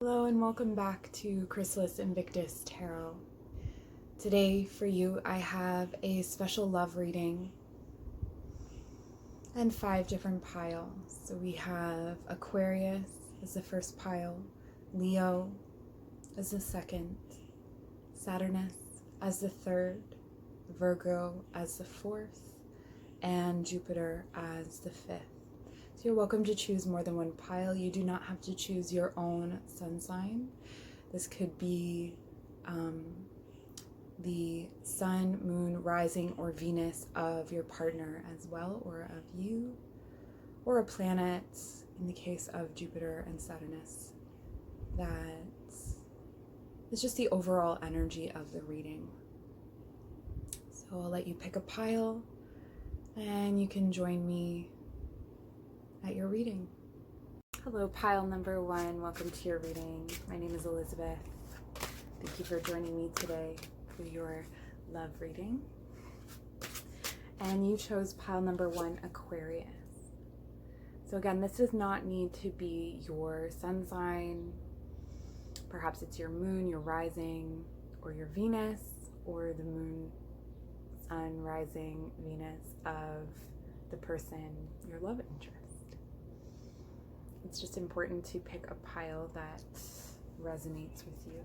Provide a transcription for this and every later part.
Hello and welcome back to Chrysalis Invictus Tarot. Today for you I have a special love reading and 5 different piles. So we have Aquarius as the first pile, Leo as the second, Saturnus as the third, Virgo as the fourth, and Jupiter as the fifth. So you're welcome to choose more than one pile. You do not have to choose your own sun sign. This could be the sun, moon, rising, or Venus of your partner as well, or of you, or a planet in the case of Jupiter and Saturnus. That is just the overall energy of the reading. So I'll let you pick a pile and you can join me at your reading. Hello, pile number 1. Welcome to your reading. My name is Elizabeth. Thank you for joining me today for your love reading. And you chose pile number 1, Aquarius. So again, this does not need to be your sun sign. Perhaps it's your moon, your rising, or your Venus, or the moon, sun, rising, Venus of the person, your love interest. It's just important to pick a pile that resonates with you.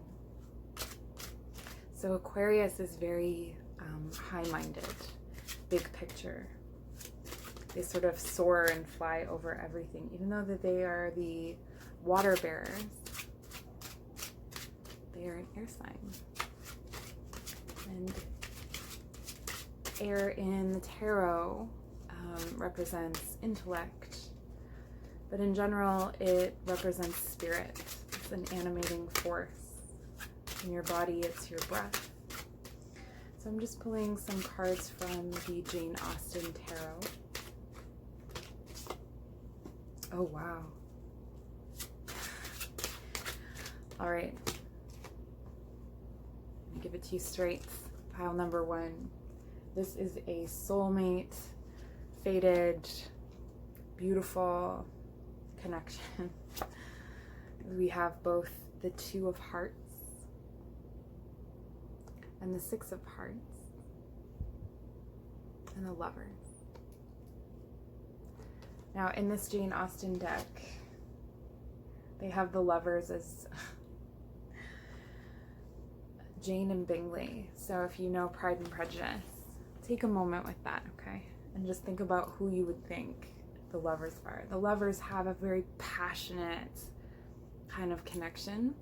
So Aquarius is very high-minded, big picture. They sort of soar and fly over everything, even though that they are the water bearers. They are an air sign. And air in the tarot represents intellect. But in general, it represents spirit. It's an animating force. In your body, it's your breath. So I'm just pulling some cards from the Jane Austen Tarot. Oh, wow. All right. I'll give it to you straight. Pile number 1. This is a soulmate, fated, beautiful connection. We have both the 2 of Hearts and the 6 of Hearts and the Lovers. Now in this Jane Austen deck, they have the Lovers as Jane and Bingley. So if you know Pride and Prejudice, take a moment with that, okay? And just think about who you would think the Lovers are. The Lovers have a very passionate kind of connection.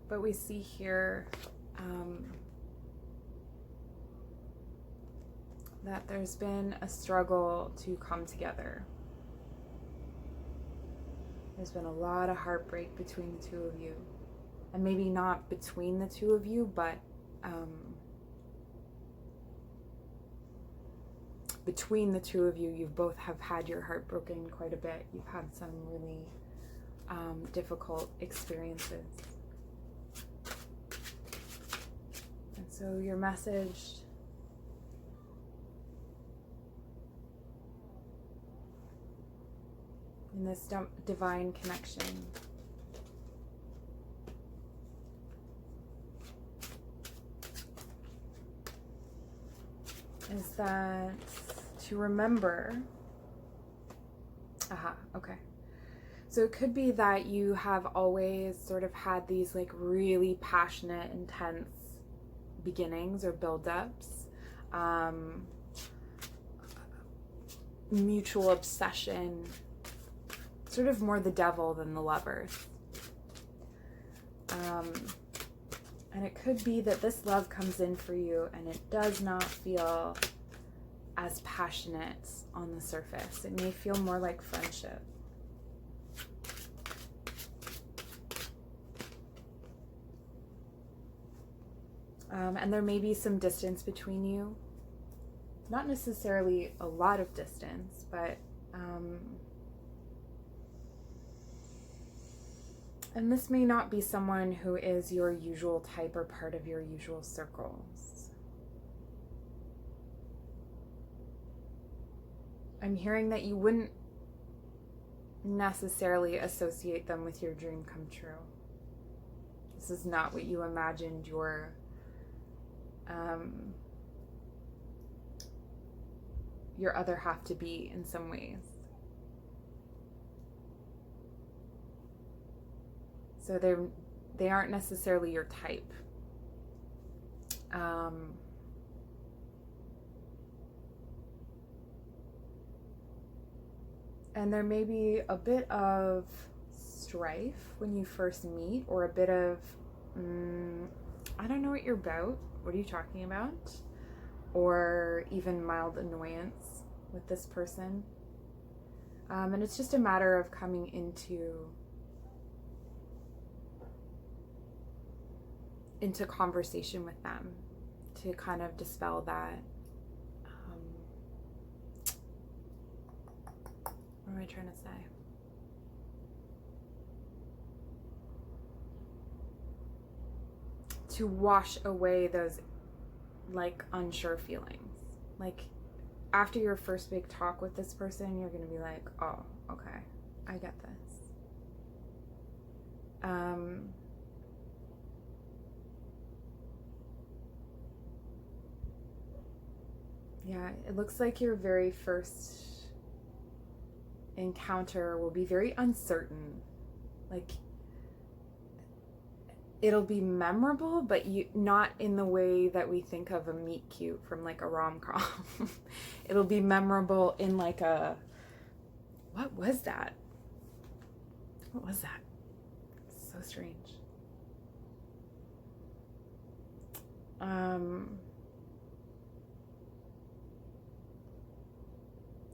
But we see here that there's been a struggle to come together. There's been a lot of heartbreak between the 2 of you. And maybe not between the 2 of you, but between the 2 of you, you both have had your heart broken quite a bit. You've had some really difficult experiences. And so your message in this divine connection is that to remember. Okay. So it could be that you have always sort of had these like really passionate, intense beginnings or build-ups, mutual obsession, sort of more the devil than the lovers. And it could be that this love comes in for you and it does not feel as passionate on the surface. It may feel more like friendship. And there may be some distance between you. Not necessarily a lot of distance, but And this may not be someone who is your usual type or part of your usual circles. I'm hearing that you wouldn't necessarily associate them with your dream come true. This is not what you imagined your other half to be in some ways. So they aren't necessarily your type. And there may be a bit of strife when you first meet, or a bit of, I don't know what you're about. What are you talking about? Or even mild annoyance with this person. And it's just a matter of coming into conversation with them to kind of dispel that. What am I trying to say? To wash away those like unsure feelings. Like after your first big talk with this person, you're gonna be like, oh, okay, I get this. Yeah, it looks like your very first encounter will be very uncertain. Like it'll be memorable, but not in the way that we think of a meet cute from like a rom-com. It'll be memorable in like a, what was that? What was that? So strange.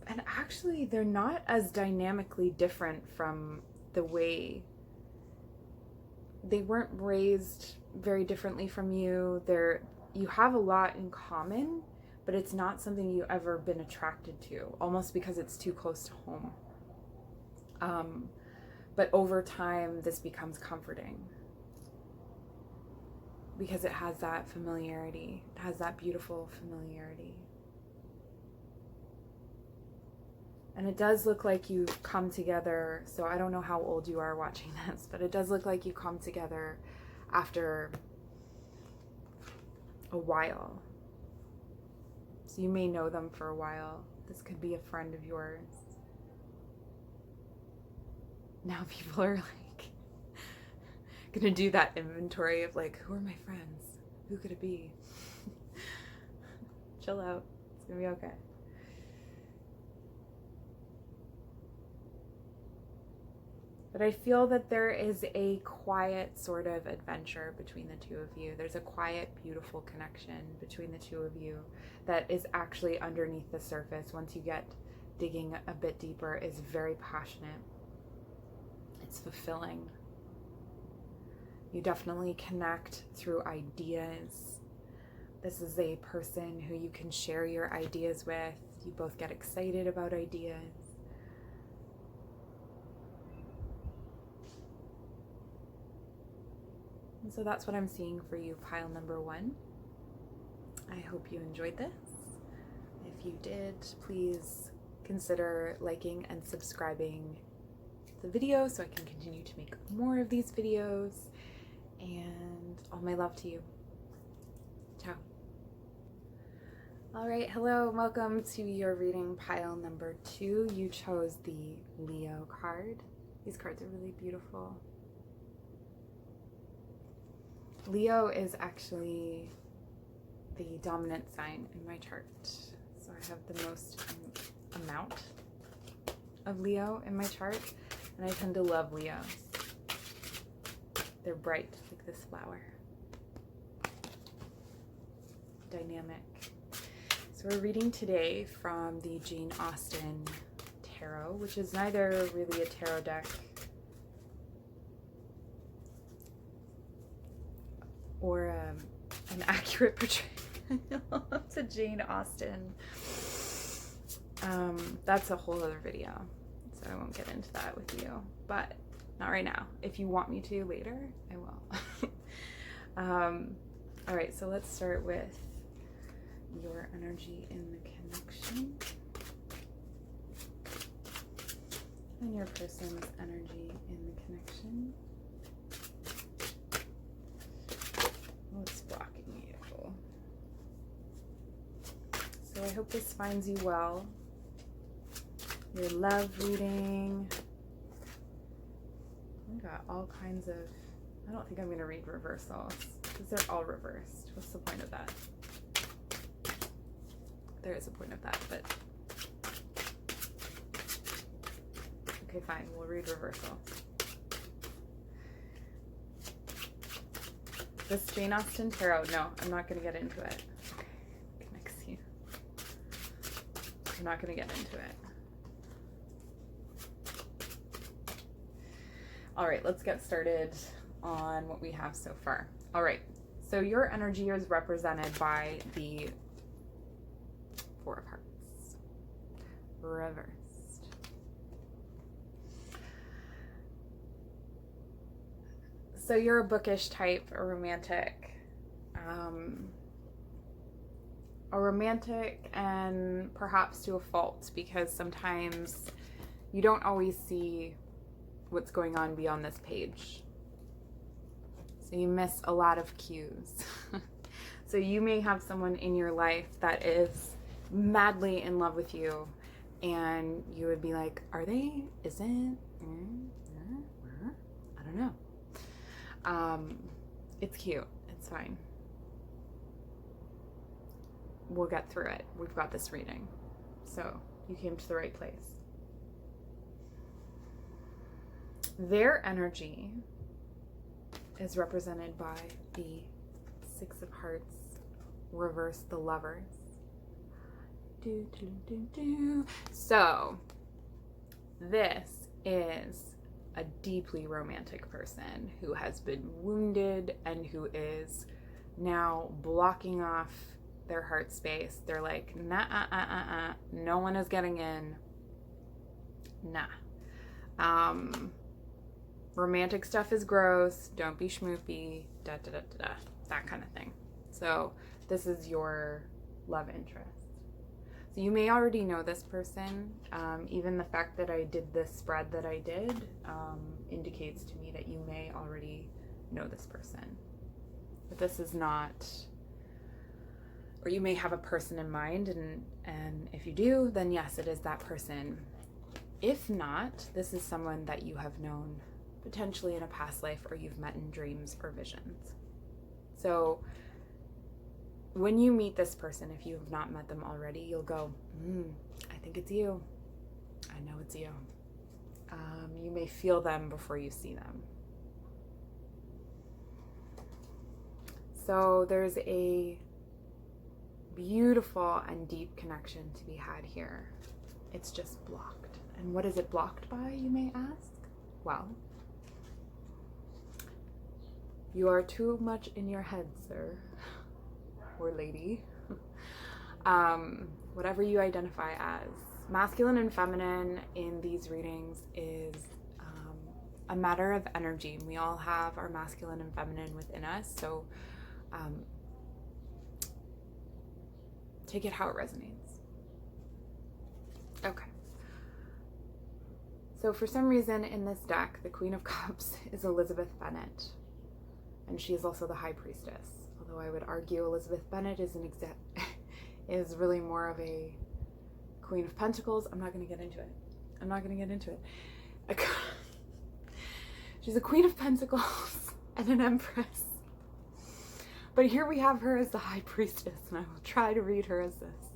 And actually, they're not as dynamically different from the way they weren't raised very differently from you. You have a lot in common, but it's not something you've ever been attracted to, almost because it's too close to home. But over time, this becomes comforting because it has that familiarity. It has that beautiful familiarity. And it does look like you've come together, so I don't know how old you are watching this, but it does look like you come together after a while. So you may know them for a while. This could be a friend of yours. Now people are like gonna do that inventory of like, who are my friends? Who could it be? Chill out. It's gonna be okay. But I feel that there is a quiet sort of adventure between the two of you. There's a quiet, beautiful connection between the two of you that is actually underneath the surface. Once you get digging a bit deeper, is very passionate. It's fulfilling. You definitely connect through ideas. This is a person who you can share your ideas with. You both get excited about ideas. And so that's what I'm seeing for you, pile number 1. I hope you enjoyed this. If you did, please consider liking and subscribing the video so I can continue to make more of these videos. And all my love to you. Ciao. All right, hello, welcome to your reading, pile number 2. You chose the Leo card. These cards are really beautiful. Leo is actually the dominant sign in my chart. So I have the most amount of Leo in my chart, and I tend to love Leos. They're bright like this flower. Dynamic. So we're reading today from the Jane Austen Tarot, which is neither really a tarot deck or an accurate portrayal of the Jane Austen. That's a whole other video, so I won't get into that with you. But Not right now. If you want me to later, I will. All right, so let's start with your energy in the connection and your person's energy in the connection. What's blocking you? So I hope this finds you well. Your love reading. I got all kinds of, I don't think I'm going to read reversals because they're all reversed. What's the point of that? There is a point of that, but okay, fine. We'll read reversal. This Jane Austen Tarot. No, I'm not going to get into it. Okay, connects you. I'm not going to get into it. All right, let's get started on what we have so far. All right, so your energy is represented by the Four of Hearts, reversed. So you're a bookish type, a romantic and perhaps to a fault, because sometimes you don't always see what's going on beyond this page. So you miss a lot of cues. So you may have someone in your life that is madly in love with you, and you would be like, are they? Is it? I don't know. It's cute. It's fine. We'll get through it. We've got this reading. So you came to the right place. Their energy is represented by the Six of Hearts, reverse the Lovers. So this is a deeply romantic person who has been wounded and who is now blocking off their heart space. They're like, nah, no one is getting in. Nah. Romantic stuff is gross. Don't be schmoopy. That kind of thing. So this is your love interest. So you may already know this person. Even the fact that I did this spread that I did indicates to me that you may already know this person. But this is not, or you may have a person in mind, and if you do, then yes, it is that person. If not, this is someone that you have known potentially in a past life, or you've met in dreams or visions. So when you meet this person, if you have not met them already, you'll go, I think it's you. I know it's you. You may feel them before you see them. So there's a beautiful and deep connection to be had here. It's just blocked. And what is it blocked by, you may ask? Well, you are too much in your head, sir or lady. Whatever you identify as. Masculine and feminine in these readings is a matter of energy. We all have our masculine and feminine within us, so take it how it resonates. Okay. So for some reason in this deck, the Queen of Cups is Elizabeth Bennet. And she is also the High Priestess. Although I would argue Elizabeth Bennet is really more of a Queen of Pentacles. I'm not going to get into it. She's a Queen of Pentacles and an Empress. But here we have her as the High Priestess, and I will try to read her as this.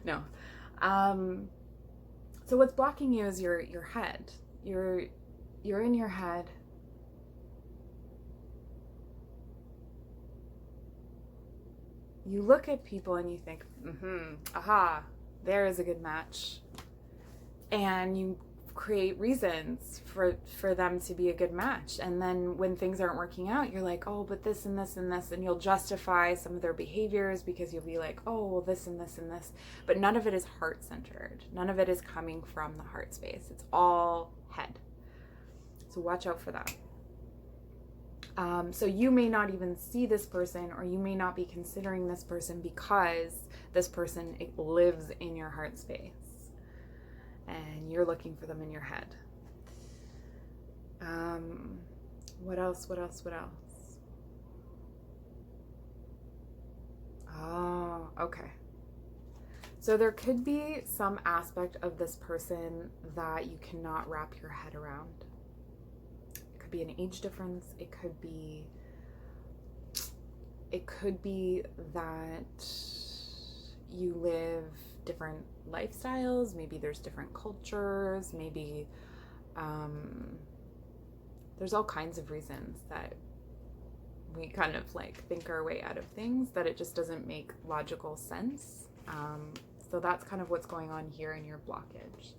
No. So what's blocking you is your head. You're in your head. You look at people and you think, aha, there is a good match. And you create reasons for them to be a good match. And then when things aren't working out, you're like, oh, but this and this and this. And you'll justify some of their behaviors because you'll be like, oh, well, this and this and this. But none of it is heart-centered. None of it is coming from the heart space. It's all head. So watch out for that. So you may not even see this person, or you may not be considering this person because this person lives in your heart space and you're looking for them in your head. What else? Oh, okay. So there could be some aspect of this person that you cannot wrap your head around. It could be an age difference. It could be that you live different lifestyles. Maybe there's different cultures. Maybe there's all kinds of reasons that we kind of like think our way out of things, that it just doesn't make logical sense. So that's kind of what's going on here in your blockage.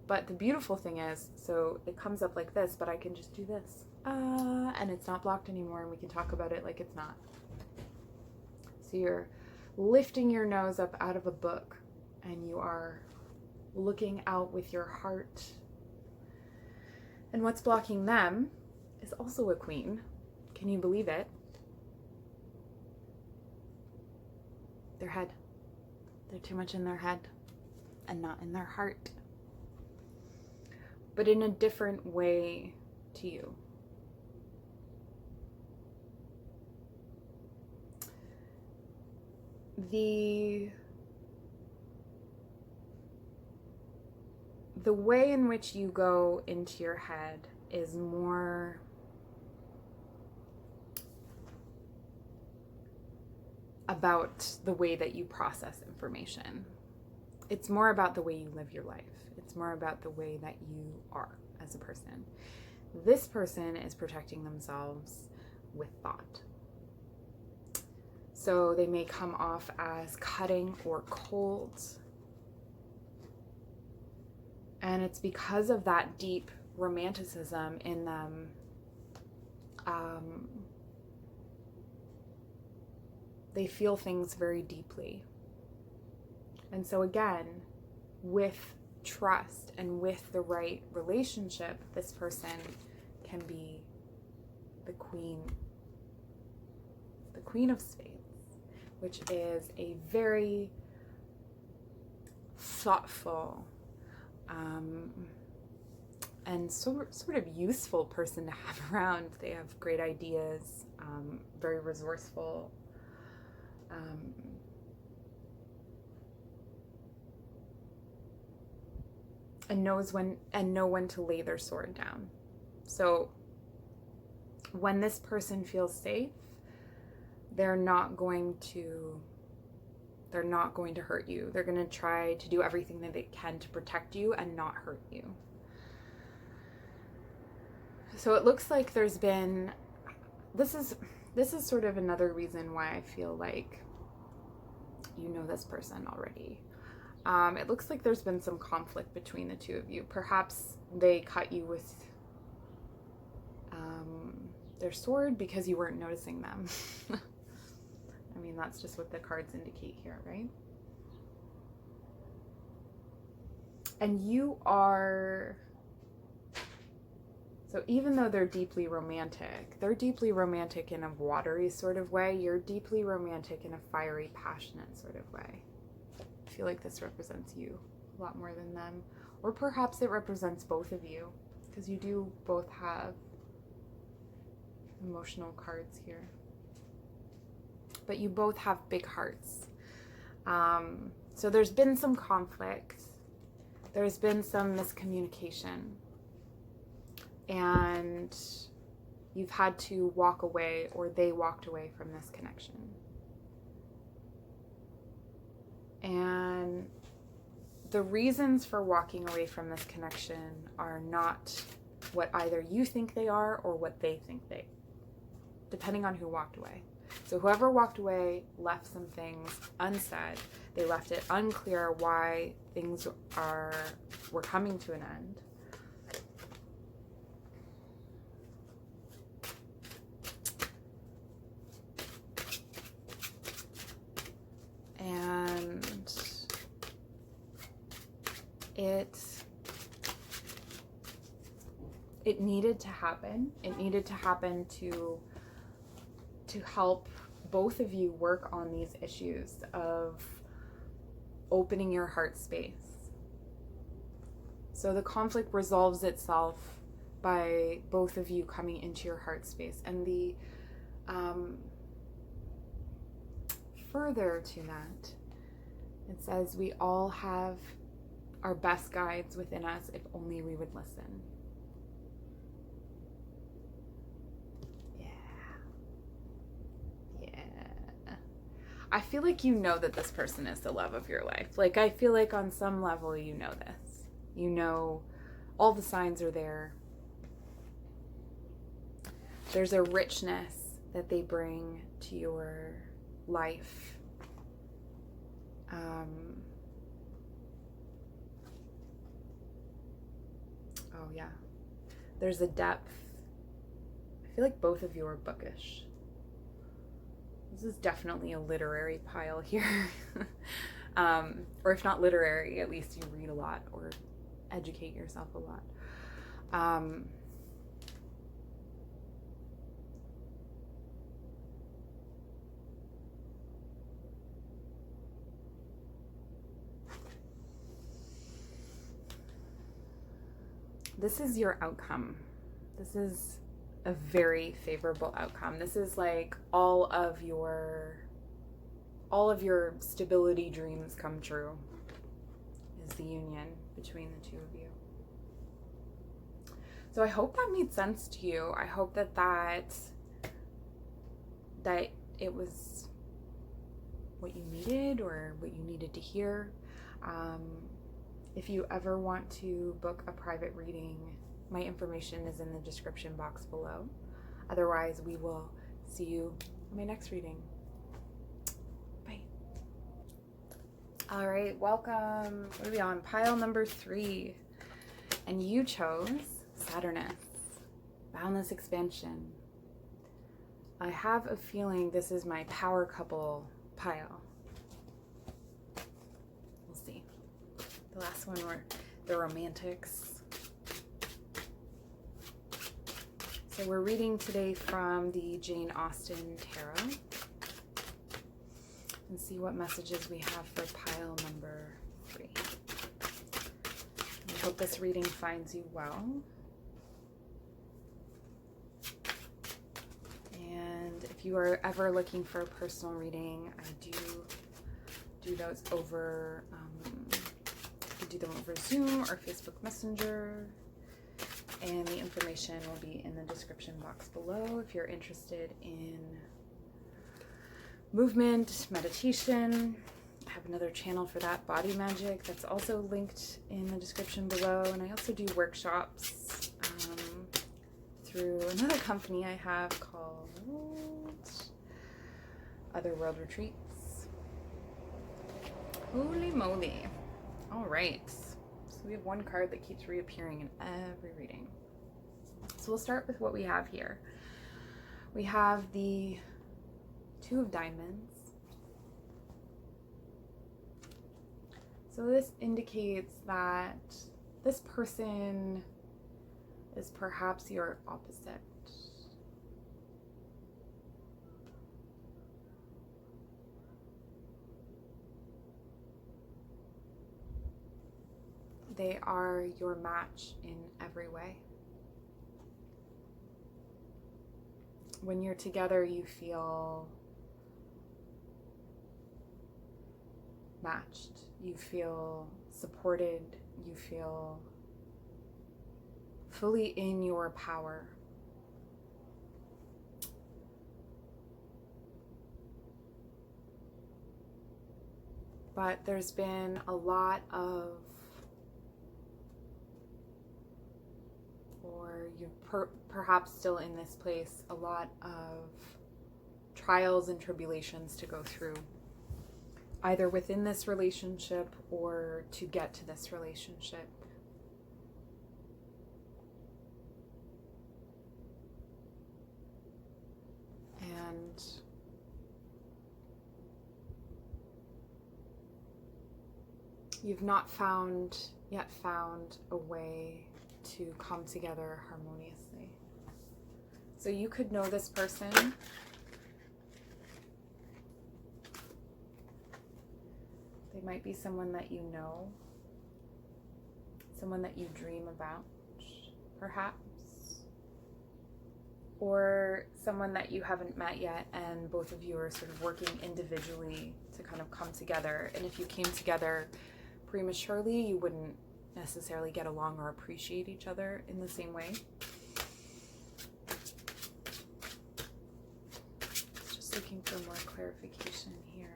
But the beautiful thing is, so it comes up like this, but I can just do this. And it's not blocked anymore, and we can talk about it like it's not. So you're lifting your nose up out of a book, and you are looking out with your heart. And what's blocking them is also a queen. Can you believe it? Their head. They're too much in their head and not in their heart. But in a different way to you. The way in which you go into your head is more about the way that you process information. It's more about the way you live your life. It's more about the way that you are as a person. This person is protecting themselves with thought. So they may come off as cutting or cold. And it's because of that deep romanticism in them. They feel things very deeply. And so again, with trust and with the right relationship, this person can be the queen of spades, which is a very thoughtful and sort of useful person to have around. They have great ideas, very resourceful. And know when to lay their sword down. So when this person feels safe, they're not going to hurt you. They're going to try to do everything that they can to protect you and not hurt you. So it looks like there's been, this is sort of another reason why I feel like you know this person already. It looks like there's been some conflict between the two of you. Perhaps they cut you with their sword because you weren't noticing them. I mean, that's just what the cards indicate here, right? And you are... So even though they're deeply romantic in a watery sort of way. You're deeply romantic in a fiery, passionate sort of way. I feel like this represents you a lot more than them. Or perhaps it represents both of you, because you do both have emotional cards here. But you both have big hearts. So there's been some conflict. There's been some miscommunication. And you've had to walk away, or they walked away from this connection. And the reasons for walking away from this connection are not what either you think they are or what they think depending on who walked away. So whoever walked away left some things unsaid. They left it unclear why things were coming to an end. And it needed to happen. It needed to happen to help both of you work on these issues of opening your heart space. So the conflict resolves itself by both of you coming into your heart space. And the further to that, it says we all have our best guides within us if only we would listen. I feel like you know that this person is the love of your life. Like, I feel like on some level you know this. You know all the signs are there. There's a richness that they bring to your life. Oh yeah. There's a depth. I feel like both of you are bookish. This is definitely a literary pile here. Or if not literary, at least you read a lot or educate yourself a lot. This is your outcome. This is a very favorable outcome. This is like all of your stability dreams come true, is the union between the two of you. So I hope that made sense to you. I hope that it was what you needed or what you needed to hear. If you ever want to book a private reading, my information is in the description box below. Otherwise, we will see you in my next reading. Bye. All right, welcome. What are we on? Pile number 3. And you chose Saturnus, Boundless Expansion. I have a feeling this is my power couple pile. We'll see. The last one were the romantics. So we're reading today from the Jane Austen Tarot. And see what messages we have for pile number 3. I hope this reading finds you well. And if you are ever looking for a personal reading, I do those over, you do them over Zoom or Facebook Messenger. And the information will be in the description box below if you're interested in movement, meditation. I have another channel for that, Body Magic, that's also linked in the description below. And I also do workshops through another company I have called Other World Retreats. Holy moly. All right. So we have one card that keeps reappearing in every reading. So we'll start with what we have here. We have the 2 of Diamonds. So this indicates that this person is perhaps your opposite. They are your match in every way. When you're together, you feel matched. You feel supported. You feel fully in your power. But there's been a lot of, or you're perhaps still in this place, a lot of trials and tribulations to go through, either within this relationship or to get to this relationship. And you've not yet found a way to come together harmoniously. So you could know this person. They might be someone that you know, someone that you dream about, perhaps, or someone that you haven't met yet and both of you are sort of working individually to kind of come together. And if you came together prematurely, you wouldn't necessarily get along or appreciate each other in the same way. Just looking for more clarification here.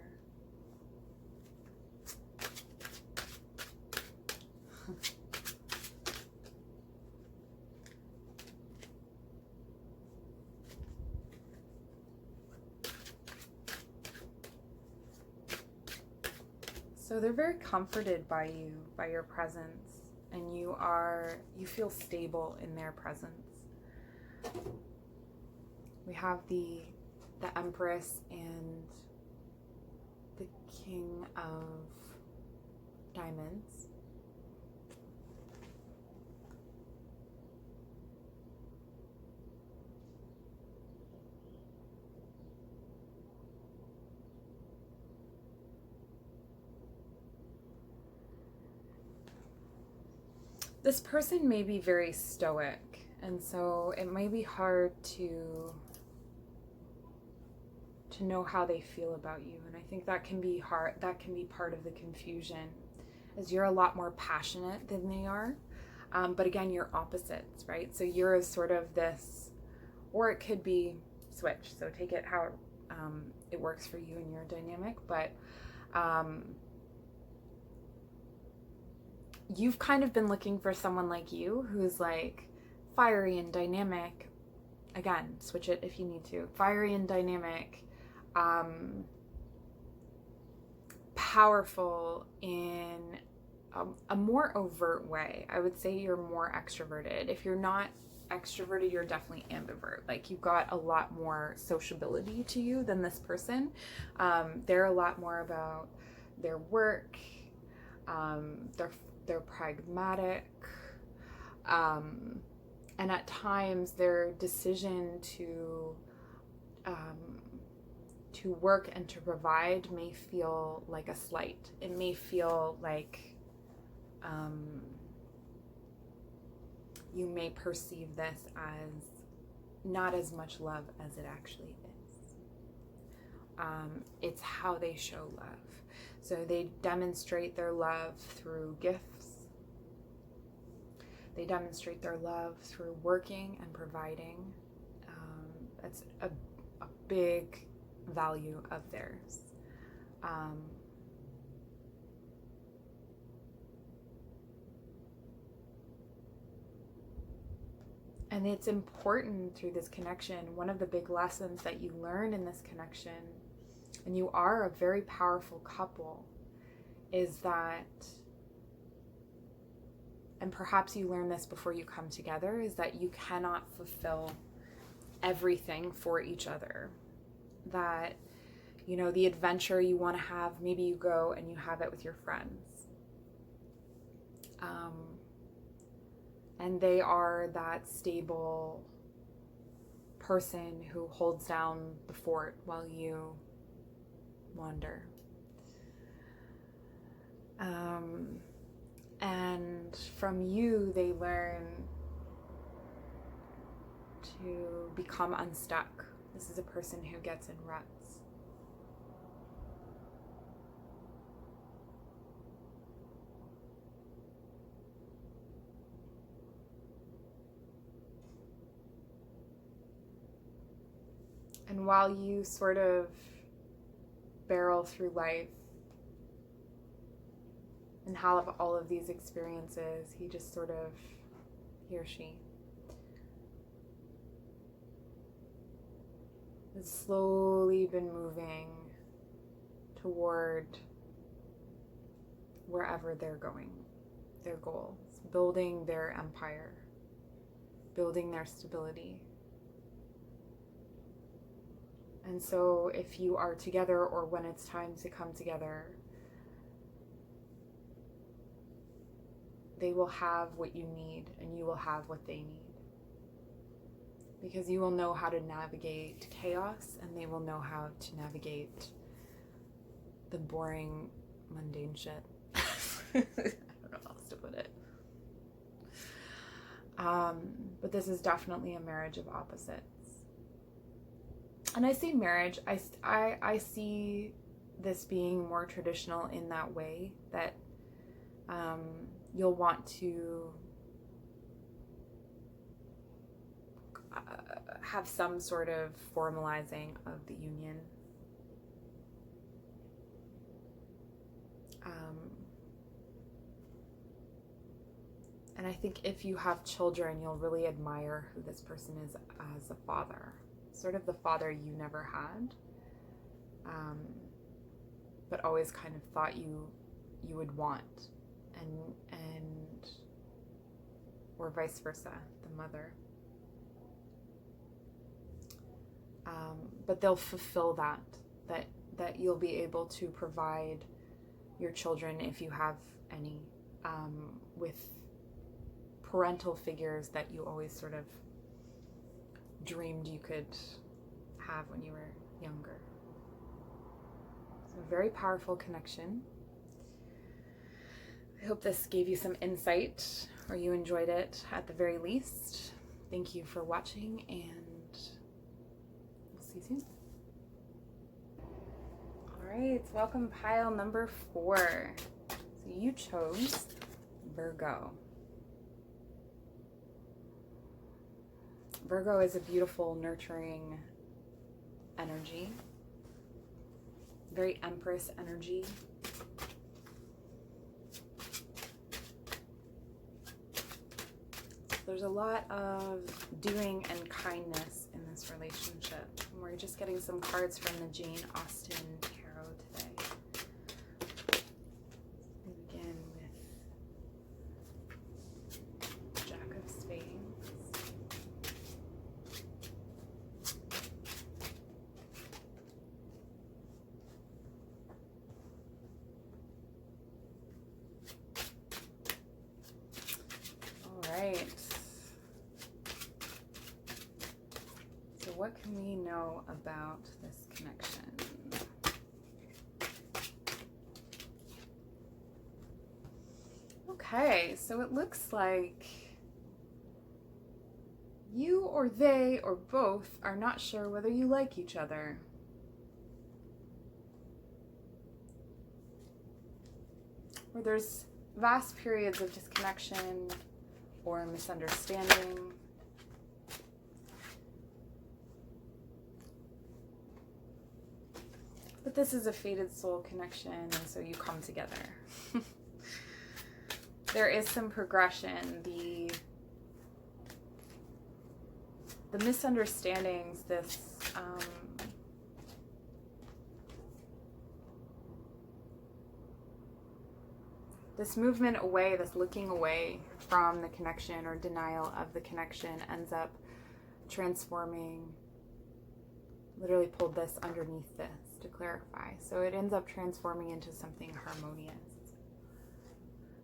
So they're very comforted by you, by your presence, and you feel stable in their presence. We have the Empress and the King of Diamonds. This person may be very stoic, and so it may be hard to know how they feel about you. And I think that can be hard, that can be part of the confusion, as you're a lot more passionate than they are. But again, you're opposites, right? So you're sort of this, or it could be switched. So take it how it works for you and your dynamic. But you've kind of been looking for someone like you who's like fiery and dynamic. Again, switch it if you need to. Fiery and dynamic, powerful in a more overt way. I would say you're more extroverted. If you're not extroverted, you're definitely ambivert. Like, you've got a lot more sociability to you than this person. They're a lot more about their work. They're pragmatic, and at times their decision to work and to provide may feel like a slight. It may feel like you may perceive this as not as much love as it actually is. It's how they show love. So they demonstrate their love through gifts. They demonstrate their love through working and providing. That's a big value of theirs. And it's important through this connection. One of the big lessons that you learn in this connection, and you are a very powerful couple, is that, and perhaps you learn this before you come together, is that you cannot fulfill everything for each other. That, you know, the adventure you want to have, maybe you go and you have it with your friends. And they are that stable person who holds down the fort while you wander. And from you, they learn to become unstuck. This is a person who gets in ruts. And while you sort of barrel through life and have all of these experiences, he just sort of, he or she, has slowly been moving toward wherever they're going, their goals, building their empire, building their stability. And so if you are together, or when it's time to come together, they will have what you need and you will have what they need. Because you will know how to navigate chaos and they will know how to navigate the boring, mundane shit. I don't know how else to put it. But this is definitely a marriage of opposites. And I see marriage, I see this being more traditional in that way, that you'll want to have some sort of formalizing of the union. And I think if you have children, you'll really admire who this person is as a father. Sort of the father you never had, but always kind of thought you would want, and or vice versa, the mother. But they'll fulfill that you'll be able to provide your children, if you have any, with parental figures that you always sort of dreamed you could have when you were younger. So a very powerful connection. I hope this gave you some insight, or you enjoyed it at the very least. Thank you for watching, and we'll see you soon. Alright, welcome pile number 4. So you chose Virgo. Virgo is a beautiful, nurturing energy. Very Empress energy. There's a lot of doing and kindness in this relationship. And we're just getting some cards from the Jane Austen Tarot today. We begin with Jack of Spades. So what can we know about this connection? Okay, so it looks like you or they or both are not sure whether you like each other. Or there's vast periods of disconnection or misunderstanding. But this is a fated soul connection, and so you come together. There is some progression. The misunderstandings, this movement away, this looking away from the connection or denial of the connection ends up transforming. Literally pulled this underneath this to clarify. So it ends up transforming into something harmonious.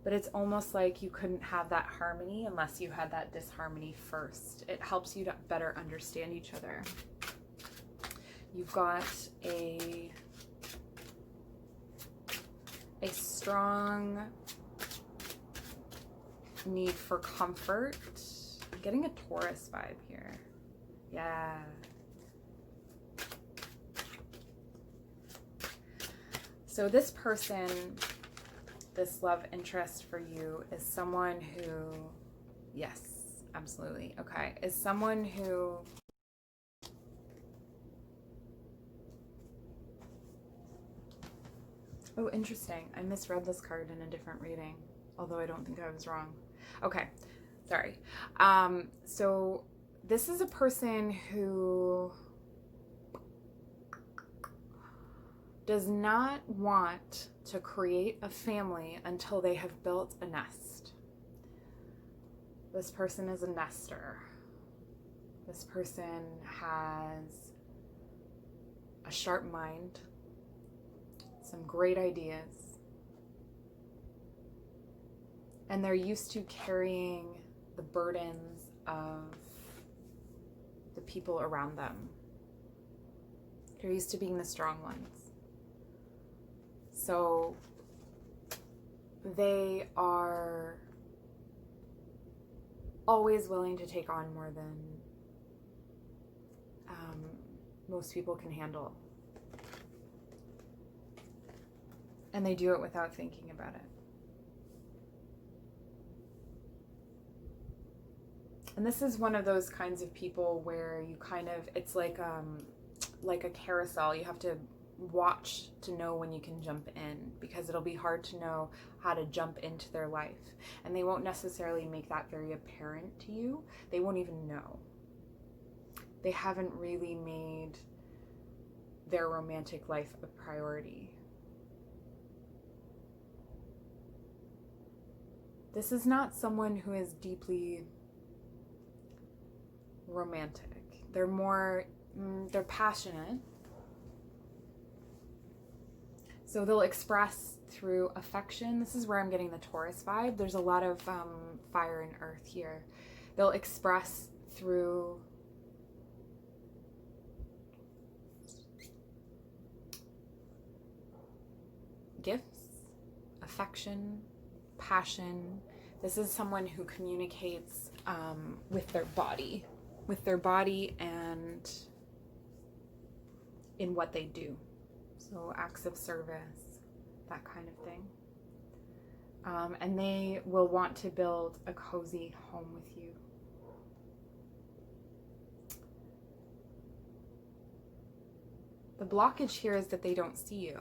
But it's almost like you couldn't have that harmony unless you had that disharmony first. It helps you to better understand each other. You've got a strong need for comfort. I'm getting a Taurus vibe here. Yeah. So this person, this love interest for you, is someone who, yes, absolutely, okay, is someone who oh, interesting. I misread this card in a different reading, although I don't think I was wrong. Okay, sorry. So this is a person who does not want to create a family until they have built a nest. This person is a nester. This person has a sharp mind, some great ideas, And they're used to carrying the burdens of the people around them. They're used to being the strong ones. So they are always willing to take on more than most people can handle. And they do it without thinking about it. And this is one of those kinds of people where you kind of, it's like a carousel. You have to watch to know when you can jump in, because it'll be hard to know how to jump into their life. And they won't necessarily make that very apparent to you. They won't even know. They haven't really made their romantic life a priority. This is not someone who is deeply romantic. They're more, they're passionate. So they'll express through affection. This is where I'm getting the Taurus vibe. There's a lot of fire and earth here. They'll express through gifts, affection, passion. This is someone who communicates with their body and in what they do. So acts of service, that kind of thing. And they will want to build a cozy home with you. The blockage here is that they don't see you.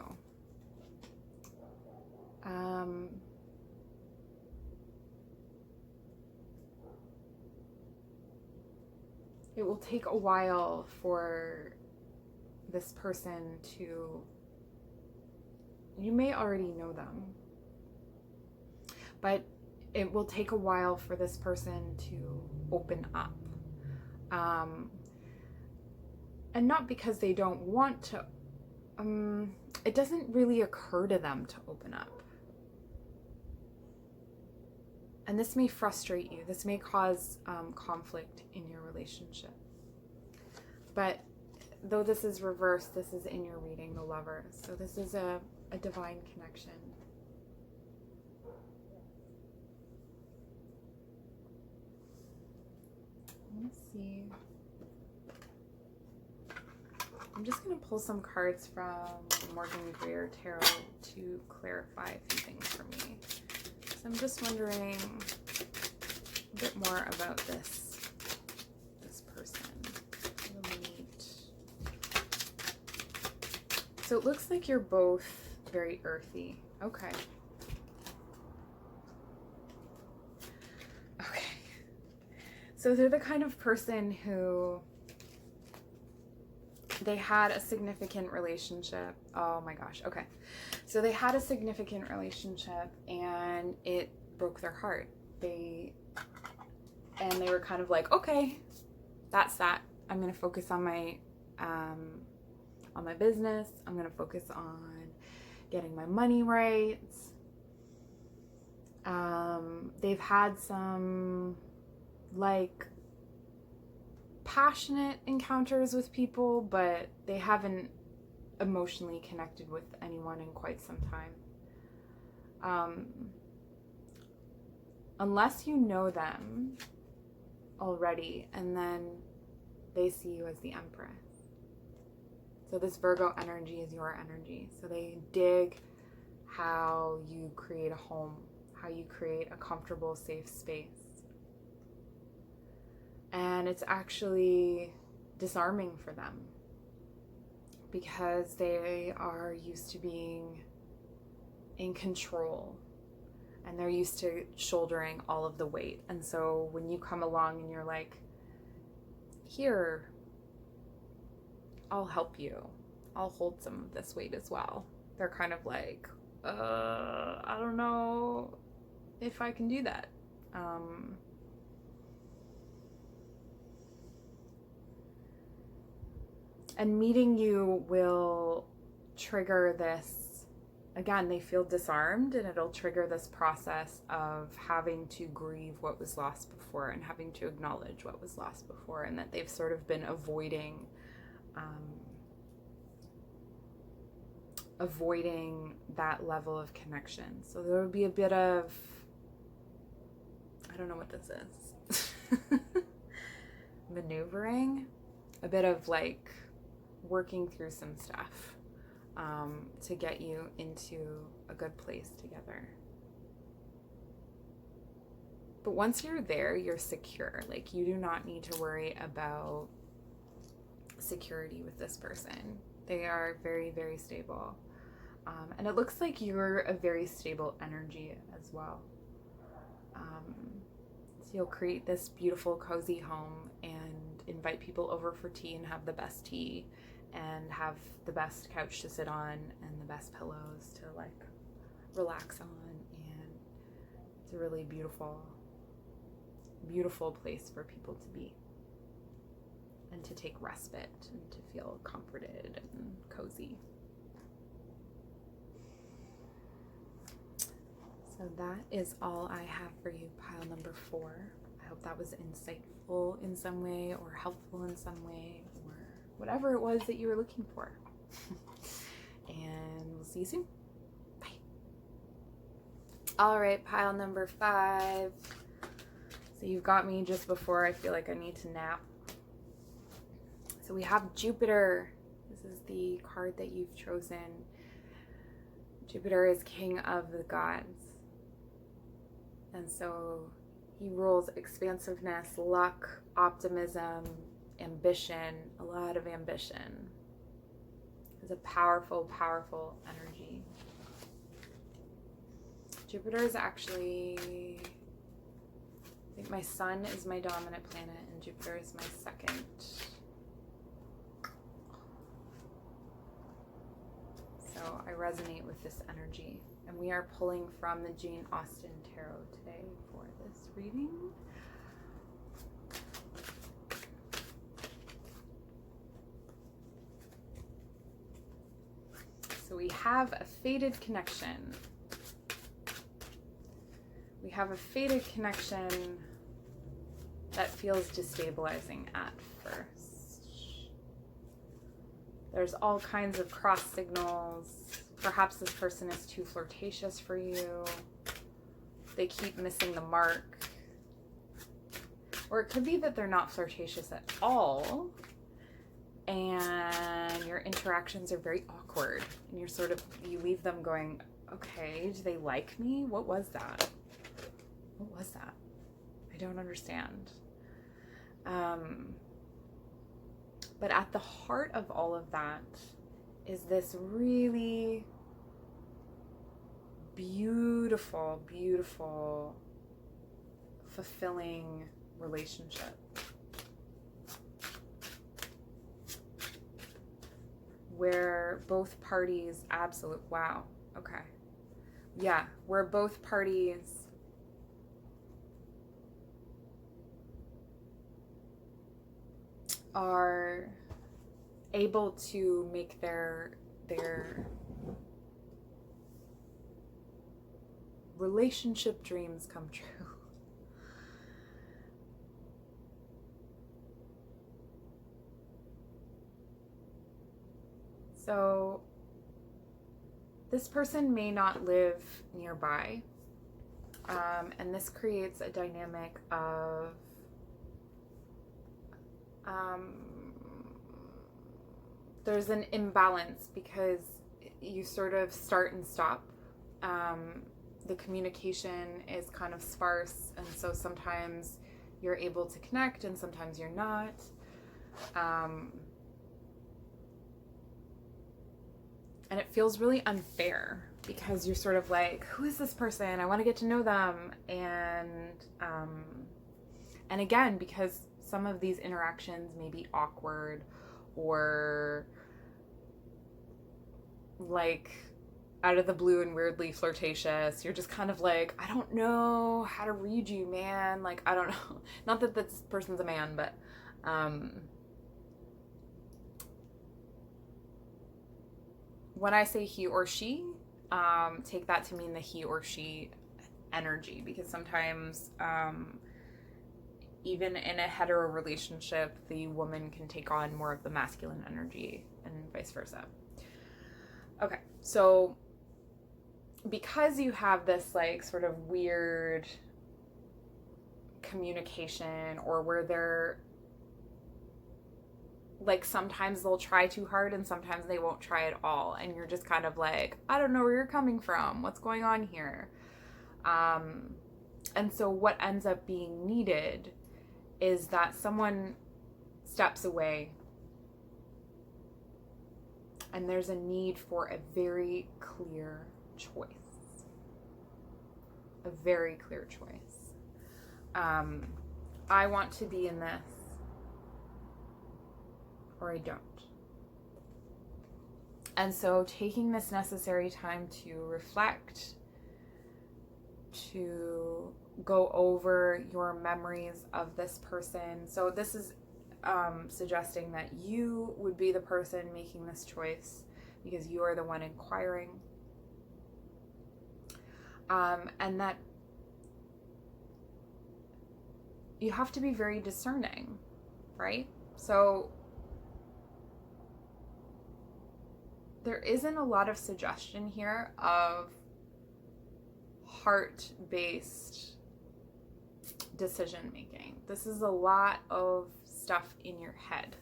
It will take a while for this person to, you may already know them, but it will take a while for this person to open up. And not because they don't want to, it doesn't really occur to them to open up. And this may frustrate you. This may cause conflict in your relationship. But though this is reversed, this is in your reading, the Lovers. So this is a divine connection. Let's see. I'm just going to pull some cards from Morgan-Greer Tarot to clarify a few things for me. So I'm just wondering a bit more about this person. So it looks like you're both very earthy. Okay. Okay. So they're the kind of person who, they had a significant relationship. Oh my gosh. Okay. So they had a significant relationship and it broke their heart. They were kind of like, okay, that's that. I'm going to focus on my business. I'm going to focus on getting my money right. They've had some like passionate encounters with people, but they haven't emotionally connected with anyone in quite some time. Unless you know them already and then they see you as the Empress. So this Virgo energy is your energy. So they dig how you create a home, how you create a comfortable, safe space. And it's actually disarming for them because they are used to being in control and they're used to shouldering all of the weight. And so when you come along and you're like, here, I'll help you. I'll hold some of this weight as well. They're kind of like, I don't know if I can do that. And meeting you will trigger this again, they feel disarmed, and it'll trigger this process of having to grieve what was lost before and having to acknowledge what was lost before, and that they've sort of been avoiding that level of connection. So there would be a bit of, I don't know what this is, maneuvering, a bit of like working through some stuff to get you into a good place together. But once you're there, you're secure. Like, you do not need to worry about security with this person. They are very, very stable. And it looks like you're a very stable energy as well. So you'll create this beautiful, cozy home and invite people over for tea and have the best tea and have the best couch to sit on and the best pillows to like relax on. And it's a really beautiful, beautiful place for people to be and to take respite and to feel comforted and cozy. So that is all I have for you, pile number 4. I hope that was insightful in some way or helpful in some way or whatever it was that you were looking for. And we'll see you soon. Bye. All right, pile number 5. So you've got me just before I feel like I need to nap. So we have Jupiter. This is the card that you've chosen. Jupiter is king of the gods. And so he rules expansiveness, luck, optimism, ambition, a lot of ambition. It's a powerful, powerful energy. Jupiter is actually, I think my sun is my dominant planet and Jupiter is my second. So I resonate with this energy. And we are pulling from the Jane Austen Tarot today for this reading. So we have a fated connection. We have a fated connection that feels destabilizing at first. There's all kinds of cross signals. Perhaps this person is too flirtatious for you. They keep missing the mark. Or it could be that they're not flirtatious at all, and your interactions are very awkward, and you're sort of, you leave them going, okay, do they like me? What was that? What was that? I don't understand. But at the heart of all of that is this really beautiful, beautiful, fulfilling relationship. Where both parties, wow, okay. Yeah, where both parties are able to make their relationship dreams come true. So this person may not live nearby, and this creates a dynamic of there's an imbalance because you sort of start and stop. The communication is kind of sparse, and so sometimes you're able to connect and sometimes you're not. And it feels really unfair because you're sort of like, who is this person? I want to get to know them. And again, because some of these interactions may be awkward or like out of the blue and weirdly flirtatious, you're just kind of like, I don't know how to read you, man. Like, I don't know. Not that this person's a man, but when I say he or she, take that to mean the he or she energy, because sometimes even in a hetero relationship, the woman can take on more of the masculine energy and vice versa. Okay, so because you have this like sort of weird communication, or where they're like, sometimes they'll try too hard and sometimes they won't try at all, and you're just kind of like, I don't know where you're coming from, what's going on here? And so what ends up being needed is that someone steps away, and there's a need for a very clear choice. A very clear choice. I want to be in this, or I don't. And so taking this necessary time to reflect, to go over your memories of this person. So this is suggesting that you would be the person making this choice, because you are the one inquiring. And that you have to be very discerning, right? So there isn't a lot of suggestion here of heart-based decision making. This is a lot of stuff in your head.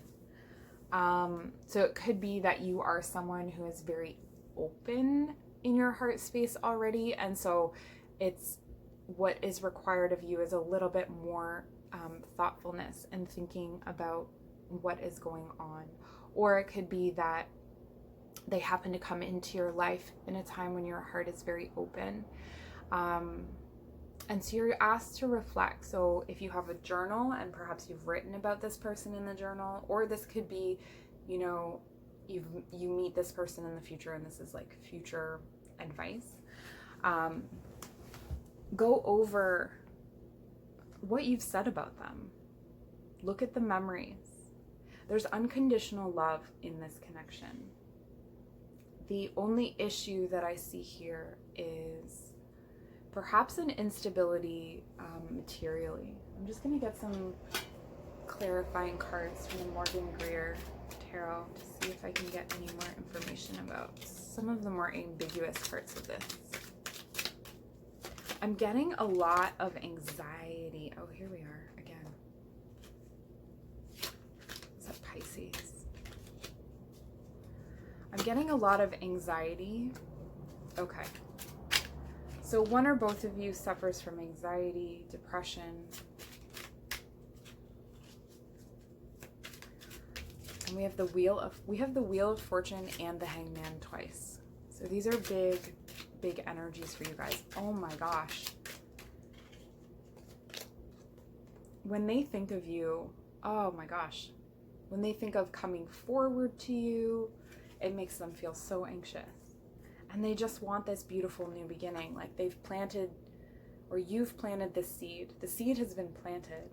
So it could be that you are someone who is very open in your heart space already, and so it's what is required of you is a little bit more thoughtfulness and thinking about what is going on. Or it could be that they happen to come into your life in a time when your heart is very open. And so you're asked to reflect. So if you have a journal and perhaps you've written about this person in the journal, or this could be, you know, you meet this person in the future and this is like future advice. Go over what you've said about them. Look at the memories. There's unconditional love in this connection. The only issue that I see here is perhaps an instability materially. I'm just going to get some clarifying cards from the Morgan-Greer Tarot to see if I can get any more information about some of the more ambiguous parts of this. I'm getting a lot of anxiety. Oh, here we are again. Is that Pisces? I'm getting a lot of anxiety. Okay. So one or both of you suffers from anxiety, depression. And we have the Wheel of Fortune and the Hangman twice. So these are big energies for you guys. Oh my gosh. When they think of you, oh my gosh. When they think of coming forward to you, it makes them feel so anxious. And they just want this beautiful new beginning. Like they've planted, or you've planted this seed. The seed has been planted.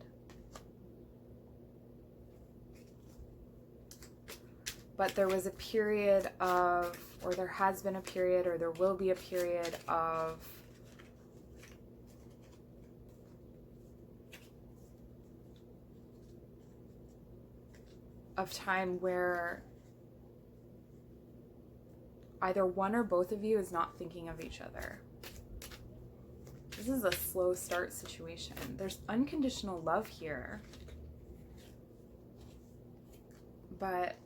But there was a period of, or there has been a period, or there will be a period of time where either one or both of you is not thinking of each other. This is a slow start situation. There's unconditional love here. But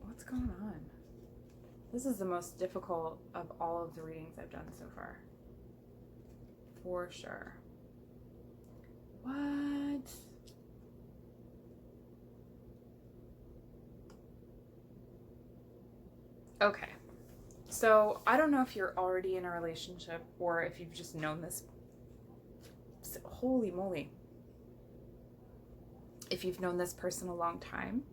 what's going on? This is the most difficult of all of the readings I've done so far. For sure. What? Okay. So I don't know if you're already in a relationship or if you've just known this. Holy moly. If you've known this person a long time.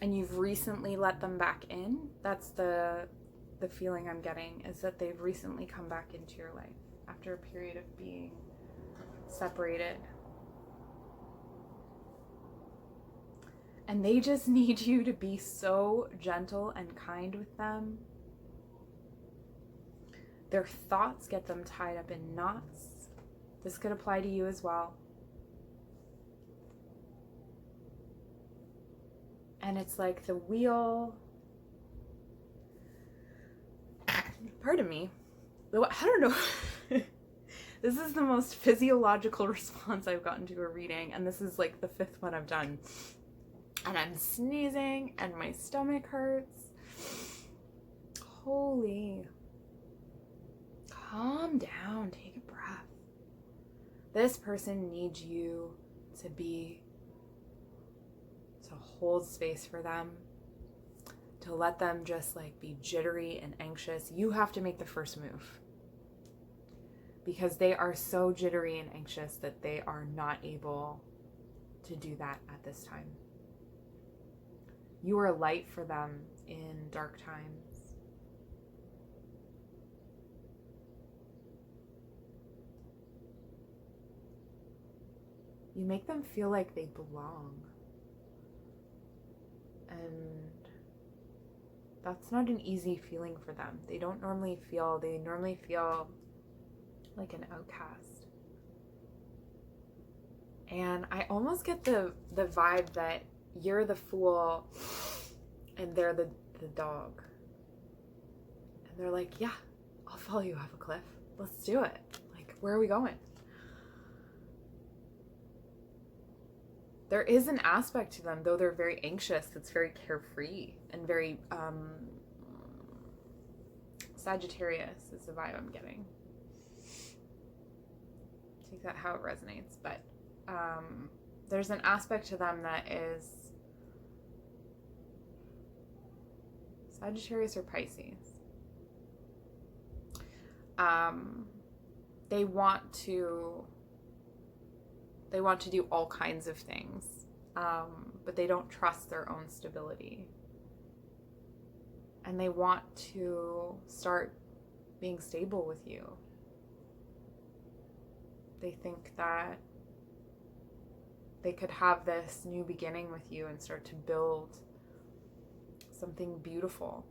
And you've recently let them back in. That's the feeling I'm getting, is that they've recently come back into your life after a period of being separated. And they just need you to be so gentle and kind with them. Their thoughts get them tied up in knots. This could apply to you as well. And it's like the wheel. Pardon me. I don't know. This is the most physiological response I've gotten to a reading. And this is like the 5th one I've done. And I'm sneezing and my stomach hurts. Holy. Calm down. Take a breath. This person needs you to hold space for them, to let them just like be jittery and anxious. You have to make the first move because they are so jittery and anxious that they are not able to do that at this time. You are light for them in dark times. You make them feel like they belong. And that's not an easy feeling for them. They normally feel like an outcast. And I almost get the vibe that you're the fool and they're the dog. And they're like, yeah, I'll follow you off a cliff. Let's do it. Like, where are we going? There is an aspect to them, though they're very anxious, that's very carefree and very Sagittarius is the vibe I'm getting. Take that how it resonates. But there's an aspect to them that is Sagittarius or Pisces. They want to do all kinds of things, but they don't trust their own stability. And they want to start being stable with you. They think that they could have this new beginning with you and start to build something beautiful.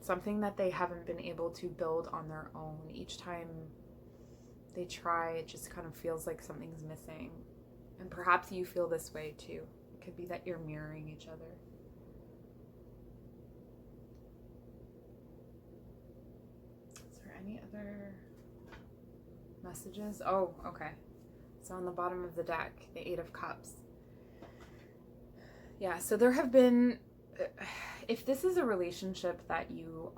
Something that they haven't been able to build on their own. Each time they try, it just kind of feels like something's missing. And perhaps you feel this way too. It could be that you're mirroring each other. Is there any other messages? Oh, okay. So on the bottom of the deck, the 8 of Cups. Yeah, so there have been... If this is a relationship that if you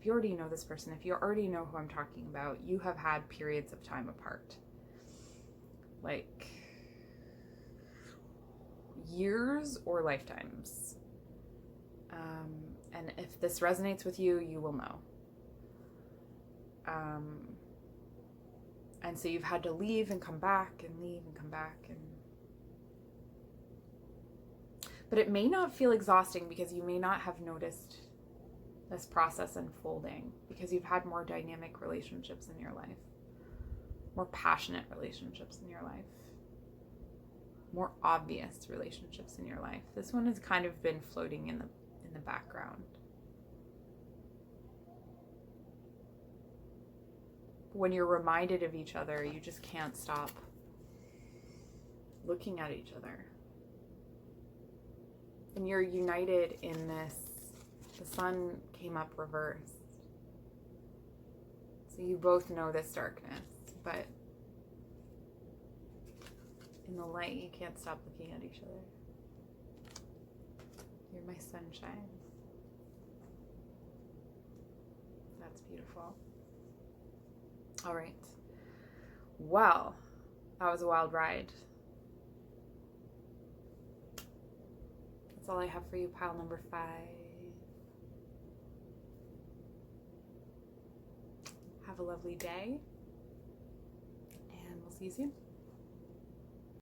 already know this person, if you already know who I'm talking about, you have had periods of time apart. Like years or lifetimes. And if this resonates with you, you will know. And so you've had to leave and come back and leave and come back and... But it may not feel exhausting because you may not have noticed this process unfolding because you've had more dynamic relationships in your life, more passionate relationships in your life, more obvious relationships in your life. This one has kind of been floating in the background. When you're reminded of each other, you just can't stop looking at each other. And you're united in this. The sun came up reversed. So you both know this darkness, but in the light, you can't stop looking at each other. You're my sunshine. That's beautiful. All right. Well, that was a wild ride. That's all I have for you, pile number 5. Have a lovely day, and we'll see you soon.